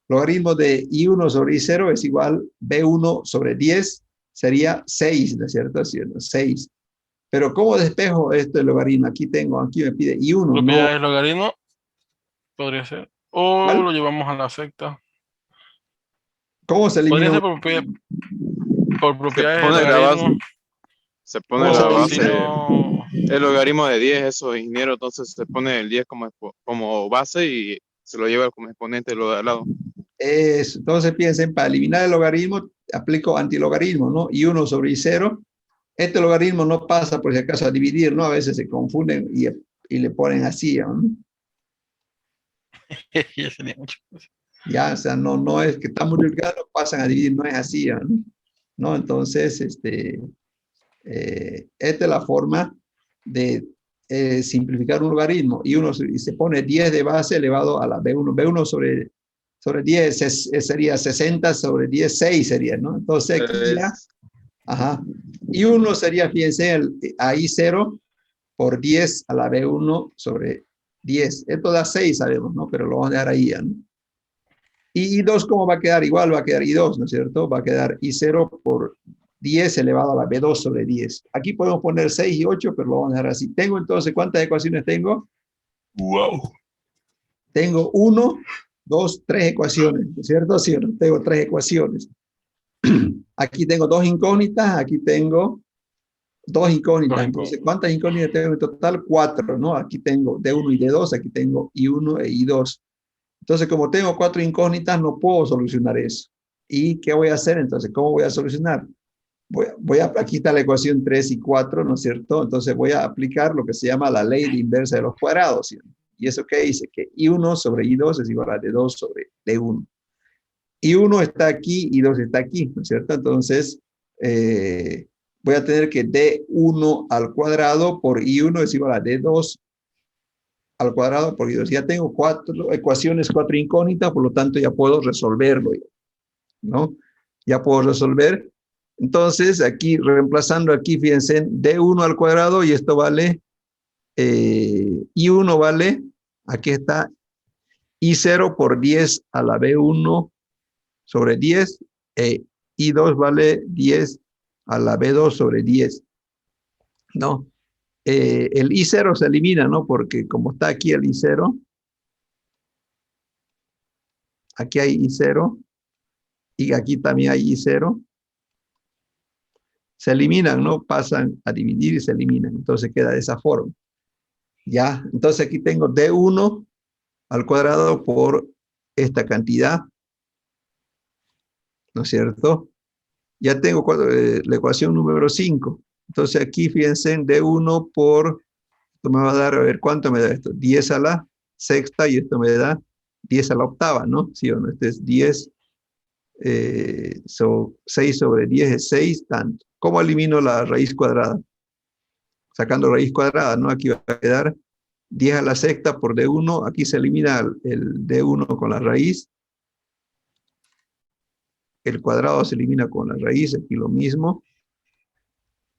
Speaker 1: logaritmo de I1 sobre I0 es igual B1 sobre 10, sería 6, ¿no es cierto? Así, ¿no? 6. Pero ¿cómo despejo este logaritmo? Aquí me pide I1, no.
Speaker 3: Propiedades logaritmo, podría ser. O
Speaker 1: ¿Cuál?
Speaker 3: lo llevamos a la secta.
Speaker 1: ¿Cómo se
Speaker 3: Podría
Speaker 1: elimina?
Speaker 3: ser por
Speaker 6: Se
Speaker 3: propiedades de
Speaker 6: pone la base,
Speaker 3: logaritmo.
Speaker 6: se pone
Speaker 1: ¿Cómo se
Speaker 6: la
Speaker 3: O
Speaker 1: elimina?
Speaker 3: si
Speaker 6: base,
Speaker 3: no,
Speaker 6: el logaritmo de 10, eso, ingeniero, entonces se pone el 10 como base y se lo lleva como exponente lo de al lado.
Speaker 1: Eso. Entonces piensen, para eliminar el logaritmo, aplico antilogaritmo, ¿no? I1 sobre I0. Este logaritmo no pasa por si acaso a dividir, ¿no? A veces se confunden y le ponen así, ¿no?
Speaker 3: ya sería mucho.
Speaker 1: Ya, o sea, no es que están multiplicando, pasan a dividir, no es así, ¿no? ¿No? Entonces, esta es la forma de simplificar un logaritmo. Y se pone 10 de base elevado a la B1. B1 sobre 10 sería 60 sobre 10, 6 sería, ¿no? Entonces aquí ya, ajá. Y 1 sería, fíjense, ahí 0 por 10 a la B1 sobre 10. Esto da 6, sabemos, ¿no? Pero lo vamos a dejar ahí, ¿no? Y I2, ¿cómo va a quedar? Igual va a quedar I2, ¿no es cierto? Va a quedar I0 por 10 elevado a la B2 sobre 10. Aquí podemos poner 6 y 8, pero lo vamos a dejar así. Tengo entonces, ¿cuántas ecuaciones tengo?
Speaker 3: Wow.
Speaker 1: Tengo 1, 2, 3 ecuaciones, ¿no es cierto? Sí, tengo 3 ecuaciones. Aquí tengo 2 incógnitas, aquí tengo 2 incógnitas. Entonces, ¿cuántas incógnitas tengo en total? 4, ¿no? Aquí tengo D1 y D2, aquí tengo I1 e I2. Entonces, como tengo 4 incógnitas, no puedo solucionar eso. ¿Y qué voy a hacer entonces? ¿Cómo voy a solucionar? Aquí está la ecuación 3 y 4, ¿no es cierto? Entonces voy a aplicar lo que se llama la ley de inversa de los cuadrados, ¿sí? ¿Y eso qué dice? Que I1 sobre I2 es igual a D2 sobre D1. I1 está aquí, I2 está aquí, ¿no es cierto? Entonces, voy a tener que D1 al cuadrado por I1 es igual a D2 al cuadrado por I2. Ya tengo 4 ecuaciones, 4 incógnitas, por lo tanto ya puedo resolverlo, ¿no? Ya puedo resolver. Entonces, aquí, reemplazando aquí, fíjense, D1 al cuadrado, y esto vale I1 vale, aquí está, I0 por 10 a la B1 sobre 10, I2 vale 10 a la B2 sobre 10, ¿no? El I0 se elimina, ¿no? Porque como está aquí el I0, aquí hay I0 y aquí también hay I0, se eliminan, ¿no? Pasan a dividir y se eliminan, entonces queda de esa forma. Ya, entonces aquí tengo D1 al cuadrado por esta cantidad, ¿no es cierto? Ya tengo la ecuación número 5. Entonces aquí fíjense en D1 por, esto me va a dar, a ver, ¿cuánto me da esto? 10 a la sexta y esto me da 10 a la octava, ¿no? ¿Sí o no? Este es 10, 6 sobre 10 es 6, tanto. ¿Cómo elimino la raíz cuadrada? Sacando raíz cuadrada, ¿no? Aquí va a quedar 10 a la sexta por D1, aquí se elimina el D1 con la raíz, el cuadrado se elimina con la raíz, aquí lo mismo,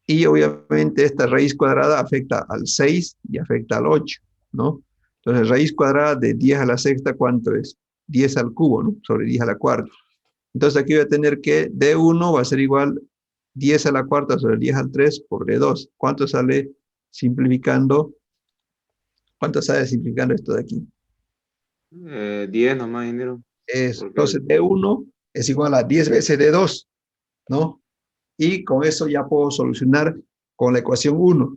Speaker 1: y obviamente esta raíz cuadrada afecta al 6 y afecta al 8, ¿no? Entonces raíz cuadrada de 10 a la sexta, ¿cuánto es? 10 al cubo, ¿no? Sobre 10 a la cuarta. Entonces aquí voy a tener que D1 va a ser igual 10 a la cuarta sobre 10 al 3 por D2. ¿Cuánto sale simplificando? ¿Cuánto sale simplificando esto de aquí?
Speaker 6: 10 nomás, ingeniero.
Speaker 1: Eso.
Speaker 6: Porque
Speaker 1: Entonces D1 es igual a 10 veces D2, ¿no? Y con eso ya puedo solucionar con la ecuación 1.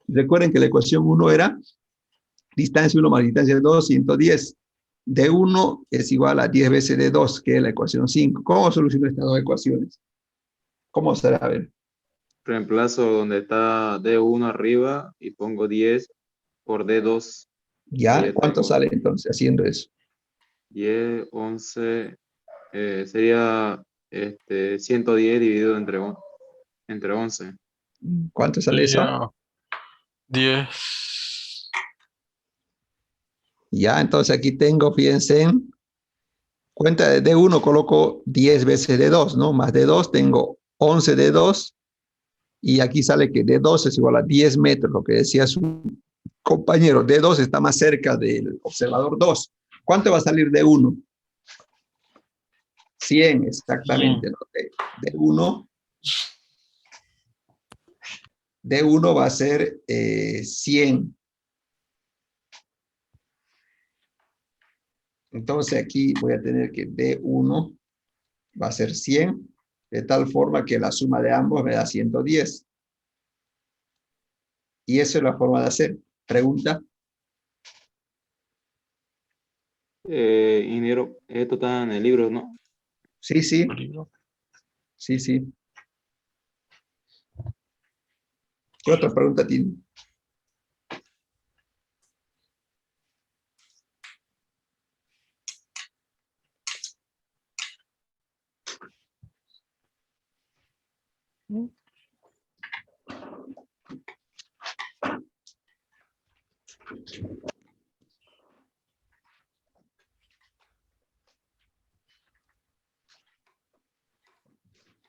Speaker 1: Recuerden que la ecuación 1 era distancia 1 más distancia 2, 110. D1 es igual a 10 veces D2, que es la ecuación 5. ¿Cómo soluciono estas dos ecuaciones? ¿Cómo será? A ver.
Speaker 6: reemplazo donde está D1 arriba y pongo 10 por D2. Ahí
Speaker 1: ¿Ya?
Speaker 6: ya
Speaker 1: ¿Cuánto
Speaker 6: tengo
Speaker 1: sale entonces haciendo eso?
Speaker 6: 10, 11, sería 110 dividido entre 11.
Speaker 1: ¿Cuánto sale eso?
Speaker 3: Sería 10.
Speaker 1: Ya, entonces aquí tengo, fíjense, en cuenta de D1 coloco 10 veces D2, ¿no? Más D2 tengo 11 D2 y aquí sale que D2 es igual a 10 metros, lo que decía su compañero. D2 está más cerca del observador 2. ¿Cuánto va a salir D1? 100, exactamente, ¿no? D1, D1 va a ser 100. Entonces aquí voy a tener que D1 va a ser 100, de tal forma que la suma de ambos me da 110. Y eso es la forma de hacer. Pregunta.
Speaker 6: Ingeniero, esto está en el libro, ¿no?
Speaker 1: Sí, sí,
Speaker 3: Libro.
Speaker 1: sí, sí. ¿Qué otra pregunta tiene?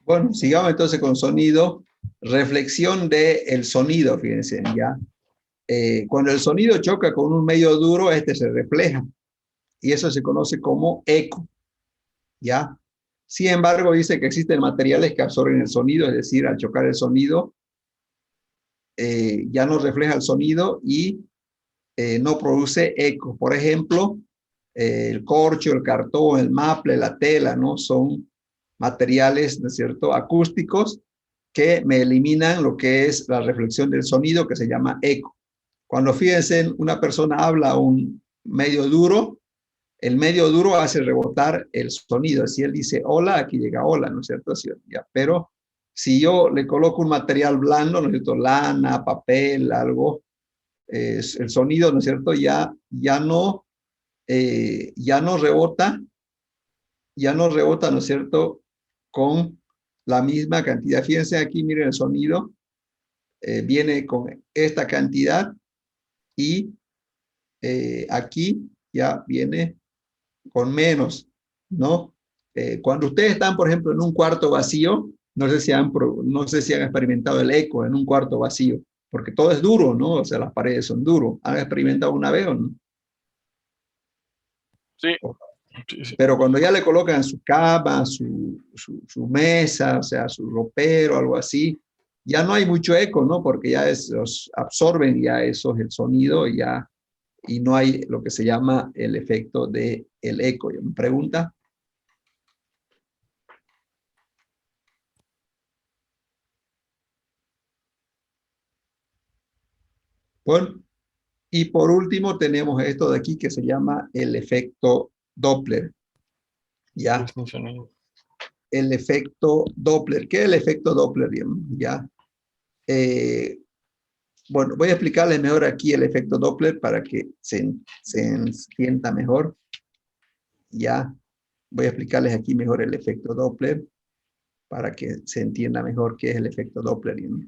Speaker 1: Bueno, sigamos entonces con sonido. Reflexión del sonido, fíjense, ya. Cuando el sonido choca con un medio duro, este se refleja. Y eso se conoce como eco, ¿ya? Sin embargo, dice que existen materiales que absorben el sonido, es decir, al chocar el sonido, ya no refleja el sonido y no produce eco. Por ejemplo, el corcho, el cartón, el maple, la tela, ¿no? Son materiales, ¿no es cierto?, acústicos que me eliminan lo que es la reflexión del sonido, que se llama eco. Cuando fíjense, una persona habla a un medio duro, el medio duro hace rebotar el sonido. Si él dice hola, aquí llega hola, ¿no es cierto? Ya. Pero si yo le coloco un material blando, ¿no es cierto? Lana, papel, algo, el sonido, ¿no es cierto? Ya no rebota, ¿no es cierto? Con la misma cantidad. Fíjense aquí, miren el sonido, viene con esta cantidad y aquí ya viene con menos, ¿no? Cuando ustedes están, por ejemplo, en un cuarto vacío, No sé si han experimentado el eco en un cuarto vacío, porque todo es duro, ¿no? O sea, las paredes son duros. ¿Han experimentado una vez o no?
Speaker 3: Sí, sí.
Speaker 1: Pero cuando ya le colocan su cama, su mesa, o sea, su ropero, algo así, ya no hay mucho eco, ¿no? Porque ya los absorben ya eso es el sonido y no hay lo que se llama el efecto del eco. ¿Me pregunta? Bueno, y por último tenemos esto de aquí que se llama el efecto Doppler. ¿Ya? El efecto Doppler. ¿Qué es el efecto Doppler? ¿Ya? Bueno, voy a explicarles mejor aquí el efecto Doppler para que se sienta mejor. Ya, voy a explicarles aquí mejor el efecto Doppler para que se entienda mejor qué es el efecto Doppler. ¿No?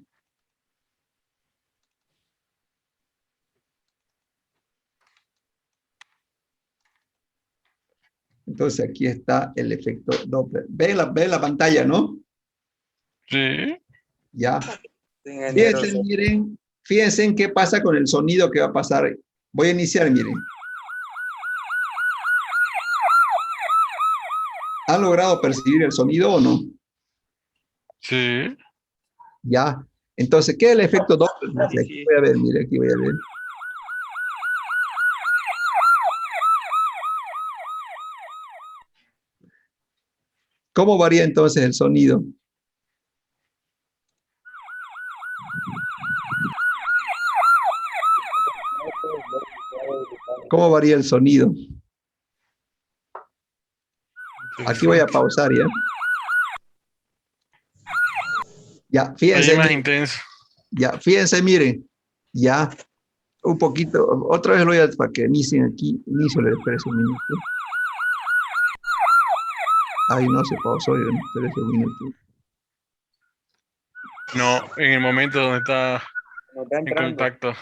Speaker 1: Entonces aquí está el efecto Doppler. ¿Ven la pantalla, no?
Speaker 3: Sí.
Speaker 1: Ya.
Speaker 2: Ingeniero,
Speaker 1: Fíjense, miren, fíjense en qué pasa con el sonido que va a pasar. Voy a iniciar, miren. ¿Han logrado percibir el sonido o no?
Speaker 3: Sí.
Speaker 1: Ya. Entonces, ¿qué es el efecto Doppler? Aquí voy a ver, mire, aquí voy a ver. ¿Cómo varía entonces el sonido? ¿Cómo varía el sonido? Aquí voy a pausar, ¿ya? Ya,
Speaker 3: Ahí
Speaker 1: fíjense,
Speaker 3: más
Speaker 1: miren,
Speaker 3: intenso.
Speaker 1: ya, fíjense, miren, ya, un poquito, otra vez lo voy a, para que inicien aquí, inicio le espérese un minuto. Ay, no se pausó, espérese un minuto.
Speaker 3: No, en el momento donde está
Speaker 2: nos está
Speaker 3: en
Speaker 2: entrando.
Speaker 3: contacto.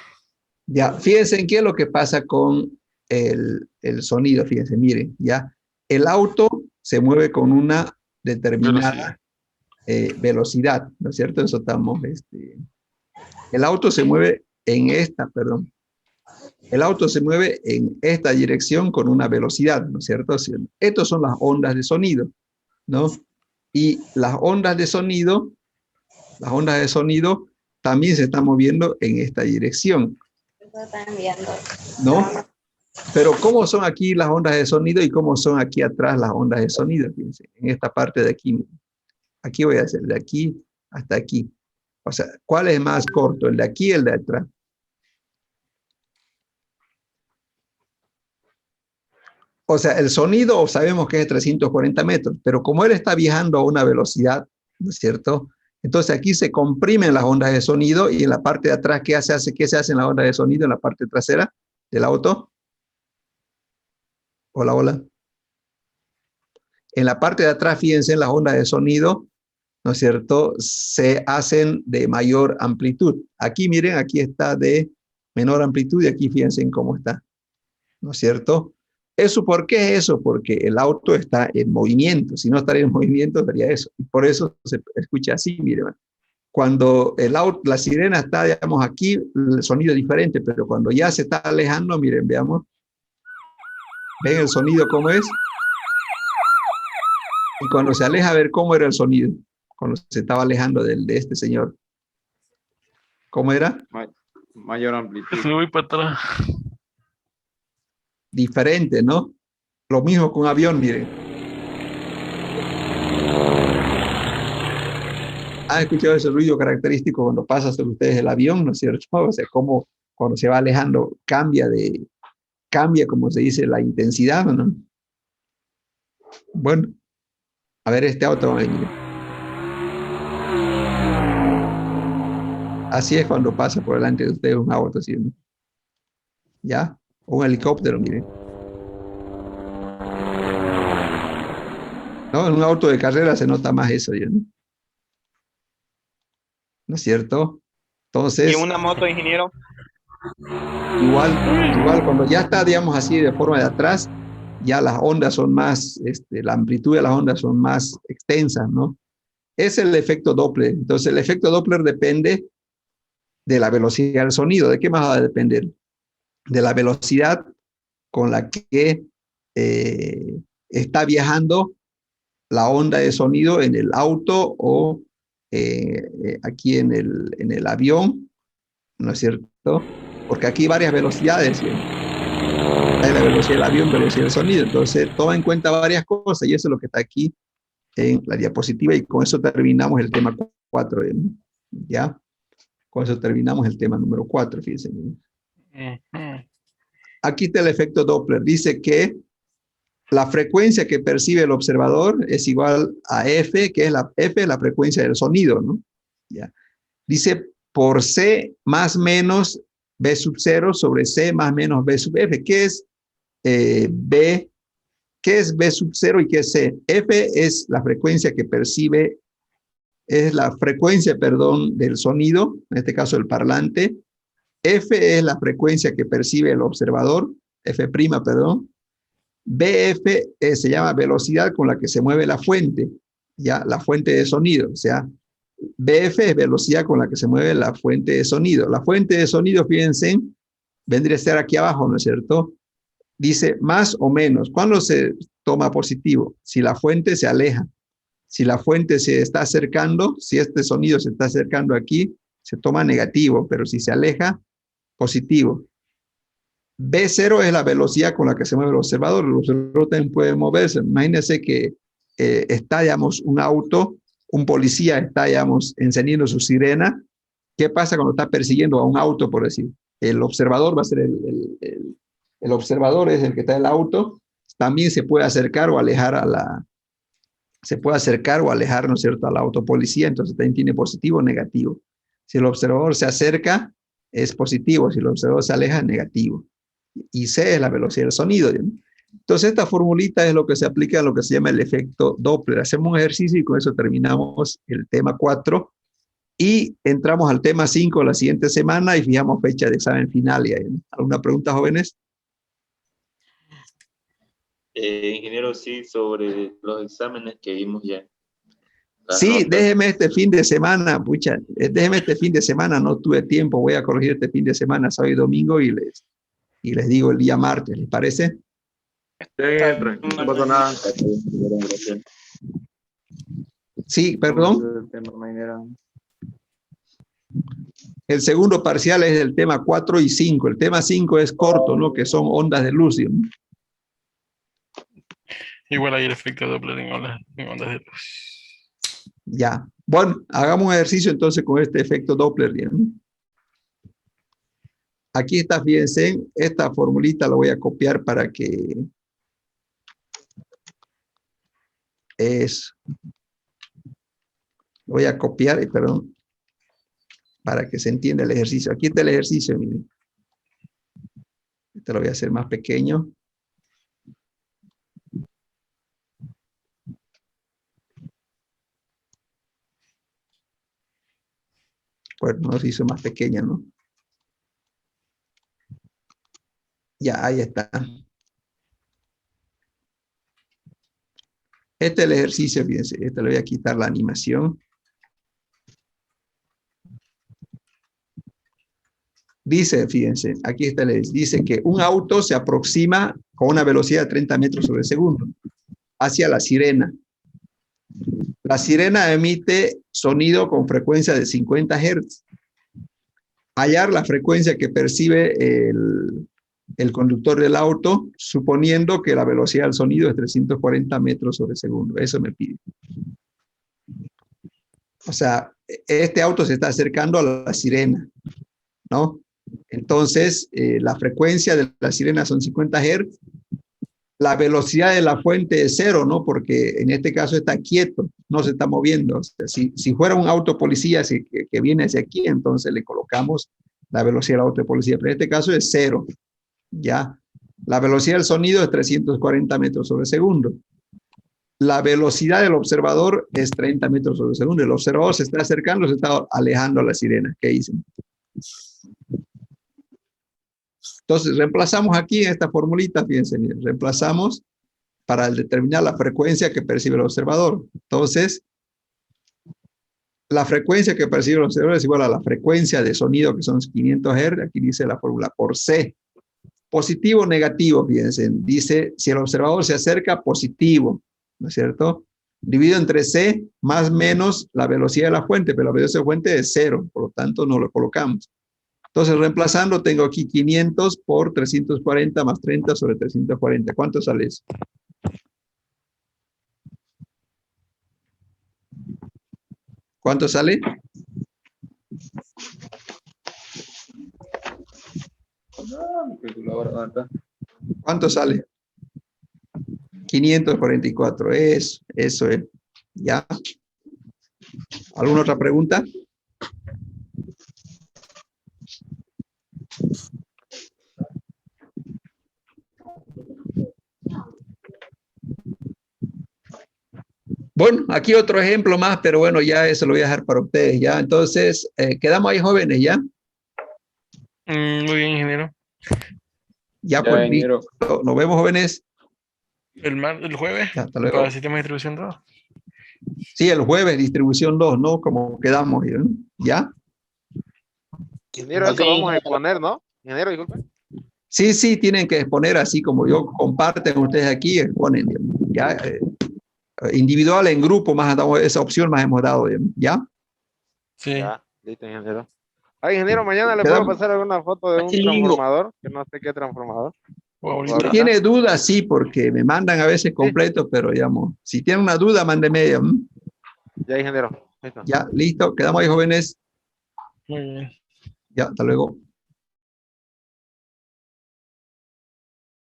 Speaker 1: Ya, fíjense en qué es lo que pasa con el sonido, fíjense, miren, ya, el auto se mueve con una determinada velocidad, ¿no es cierto? Eso estamos, el auto se mueve en esta, perdón, el auto se mueve en esta dirección con una velocidad, ¿no es cierto? Estas son las ondas de sonido, ¿no? Y las ondas de sonido también se están moviendo en esta dirección, ¿no? Pero ¿cómo son aquí las ondas de sonido y cómo son aquí atrás las ondas de sonido? Fíjense, en esta parte de aquí. Aquí voy a hacer de aquí hasta aquí. O sea, ¿cuál es más corto? ¿El de aquí o el de atrás? O sea, el sonido sabemos que es 340 metros, pero como él está viajando a una velocidad, ¿no es cierto? Entonces aquí se comprimen las ondas de sonido y en la parte de atrás, ¿qué se hace en la onda de sonido en la parte trasera del auto? Hola, hola. En la parte de atrás, fíjense en las ondas de sonido, ¿no es cierto? Se hacen de mayor amplitud. Aquí, miren, aquí está de menor amplitud y aquí fíjense en cómo está, ¿no es cierto? ¿Eso por qué es eso? Porque el auto está en movimiento. Si no estaría en movimiento, sería eso. Y por eso se escucha así, miren. Cuando la sirena está, digamos, aquí, el sonido es diferente, pero cuando ya se está alejando, miren, veamos. ¿Ven el sonido cómo es? Y cuando se aleja, a ver cómo era el sonido. Cuando se estaba alejando de este señor. ¿Cómo era?
Speaker 6: Mayor amplitud.
Speaker 3: Me voy para atrás.
Speaker 1: Diferente, ¿no? Lo mismo con un avión, miren. ¿Han escuchado ese ruido característico cuando pasa sobre ustedes el avión, ¿no es cierto? O sea, cómo cuando se va alejando cambia, como se dice, la intensidad, ¿no? Bueno, a ver este auto, miren. Así es cuando pasa por delante de ustedes un auto, ¿sí? ¿Ya? O un helicóptero, miren. ¿No? En un auto de carrera se nota más eso, ¿no? ¿No es cierto? Entonces,
Speaker 2: ¿Y una moto, ingeniero?
Speaker 1: igual cuando ya está, digamos así, de forma de atrás, ya las ondas son más, la amplitud de las ondas son más extensas, ¿no? Es el efecto Doppler. Entonces, el efecto Doppler depende de la velocidad del sonido. ¿De qué más va a depender? De la velocidad con la que está viajando la onda de sonido en el auto o aquí en el avión, ¿no es cierto? Porque aquí hay varias velocidades. Hay la velocidad del avión, velocidad del sonido. Entonces, toma en cuenta varias cosas y eso es lo que está aquí en la diapositiva y con eso terminamos el tema 4. ¿Ya? Con eso terminamos el tema número 4, fíjense. Aquí está el efecto Doppler. Dice que la frecuencia que percibe el observador es igual a F, que es la frecuencia del sonido, ¿no? ¿Ya? Dice por C más menos B sub 0 sobre C más menos B sub F. ¿Qué es B? ¿Qué es B sub 0 y qué es C? F es la frecuencia que percibe, es la frecuencia, perdón, del sonido, en este caso el parlante. F es la frecuencia que percibe el observador, F', perdón. BF se llama velocidad con la que se mueve la fuente, ya, la fuente de sonido. O sea, BF es velocidad con la que se mueve la fuente de sonido. La fuente de sonido, fíjense, vendría a ser aquí abajo, ¿no es cierto? Dice más o menos. ¿Cuándo se toma positivo? Si la fuente se aleja. Si la fuente se está acercando, si este sonido se está acercando aquí, se toma negativo, pero si se aleja, positivo. B0 es la velocidad con la que se mueve el observador. El observador también puede moverse. Imagínense que está, digamos, un auto, un policía está, digamos, encendiendo su sirena. ¿Qué pasa cuando está persiguiendo a un auto, por decir? El observador va a ser el observador es el que está en el auto. También se puede acercar o alejar ¿no es cierto?, a la autopolicía. Entonces también tiene positivo o negativo. Si el observador se acerca, es positivo. Si el observador se aleja, es negativo. Y C es la velocidad del sonido, ¿no? Entonces esta formulita es lo que se aplica a lo que se llama el efecto Doppler. Hacemos un ejercicio y con eso terminamos el tema 4 y entramos al tema 5 la siguiente semana y fijamos fecha de examen final. ¿Alguna pregunta, jóvenes?
Speaker 7: Ingeniero, sí, sobre los exámenes que vimos ya.
Speaker 1: Sí, déjeme este fin de semana, pucha, déjeme este fin de semana, no tuve tiempo, voy a corregir este fin de semana, sábado y domingo, y les digo el día martes, ¿les parece?
Speaker 2: No pasa nada.
Speaker 1: Sí, perdón. El segundo parcial es el tema 4 y 5. El tema 5 es corto, ¿no? Que son ondas de luz, ¿no?
Speaker 3: Igual hay el efecto Doppler en ondas de luz.
Speaker 1: Ya. Bueno, hagamos un ejercicio entonces con este efecto Doppler, ¿no? Aquí está, fíjense, esta formulita la voy a copiar para que voy a copiar, perdón, para que se entienda el ejercicio. Aquí está el ejercicio, miren. Este lo voy a hacer más pequeño. Bueno, no se hizo más pequeña, ¿no? Ya, ahí está. Este es el ejercicio, fíjense. Este le voy a quitar la animación. Dice, fíjense, aquí está, dice que un auto se aproxima con una velocidad de 30 metros sobre segundo hacia la sirena. La sirena emite sonido con frecuencia de 50 Hz. Hallar la frecuencia que percibe el conductor del auto, suponiendo que la velocidad del sonido es 340 metros sobre segundo. Eso me pide. O sea, este auto se está acercando a la sirena, ¿no? Entonces, la frecuencia de la sirena son 50 Hz. La velocidad de la fuente es 0, ¿no? Porque en este caso está quieto, no se está moviendo. O sea, si fuera un auto policía que viene hacia aquí, entonces le colocamos la velocidad del auto de policía. Pero en este caso es 0, ¿ya? La velocidad del sonido es 340 metros sobre segundo. La velocidad del observador es 30 metros sobre segundo. El observador se está acercando, se está alejando a la sirena. ¿Qué dicen? Entonces, reemplazamos aquí en esta formulita, fíjense, miren, reemplazamos para determinar la frecuencia que percibe el observador. Entonces, la frecuencia que percibe el observador es igual a la frecuencia de sonido, que son 500 Hz. Aquí dice la fórmula por C. Positivo o negativo, fíjense. Dice, si el observador se acerca, positivo, ¿no es cierto? Dividido entre C más menos la velocidad de la fuente, pero la velocidad de la fuente es 0, por lo tanto no lo colocamos. Entonces, reemplazando, tengo aquí 500 por 340 más 30 sobre 340. ¿Cuánto sale eso? ¿Cuánto sale? ¿Cuánto sale? 544. Eso es. ¿Ya? ¿Alguna otra pregunta? Bueno, aquí otro ejemplo más, pero bueno, ya eso lo voy a dejar para ustedes, ¿ya? Entonces, quedamos ahí jóvenes, ¿ya?
Speaker 3: Muy bien, ingeniero.
Speaker 1: Ya, pues, listo. Nos vemos, jóvenes.
Speaker 3: El jueves,
Speaker 1: Ya, hasta
Speaker 3: para
Speaker 1: luego.
Speaker 3: el sistema de distribución 2.
Speaker 1: Sí, el jueves, distribución 2, ¿no? Como quedamos, ¿ya?
Speaker 8: Ingeniero, eso vamos a exponer, ¿no? Ingeniero, disculpe.
Speaker 1: Sí, sí, tienen que exponer así como yo, comparten ustedes aquí, exponen, digamos, ¿ya? Individual, en grupo, más damos esa opción, más hemos dado, digamos, ¿ya?
Speaker 3: Sí.
Speaker 8: Ya, listo, ingeniero. Ay, ingeniero, mañana le
Speaker 1: Quedamos.
Speaker 8: puedo pasar alguna foto de un transformador, que no sé qué transformador.
Speaker 3: O
Speaker 8: O
Speaker 3: ahorita.
Speaker 8: ahorita.
Speaker 1: ¿Tiene dudas? Sí, porque me mandan a veces completos, pero digamos, si tienen una duda, mándenme, digamos.
Speaker 8: Ya, ingeniero. Listo.
Speaker 1: Ya, listo, quedamos ahí, jóvenes.
Speaker 3: Muy bien.
Speaker 1: Ya, hasta luego.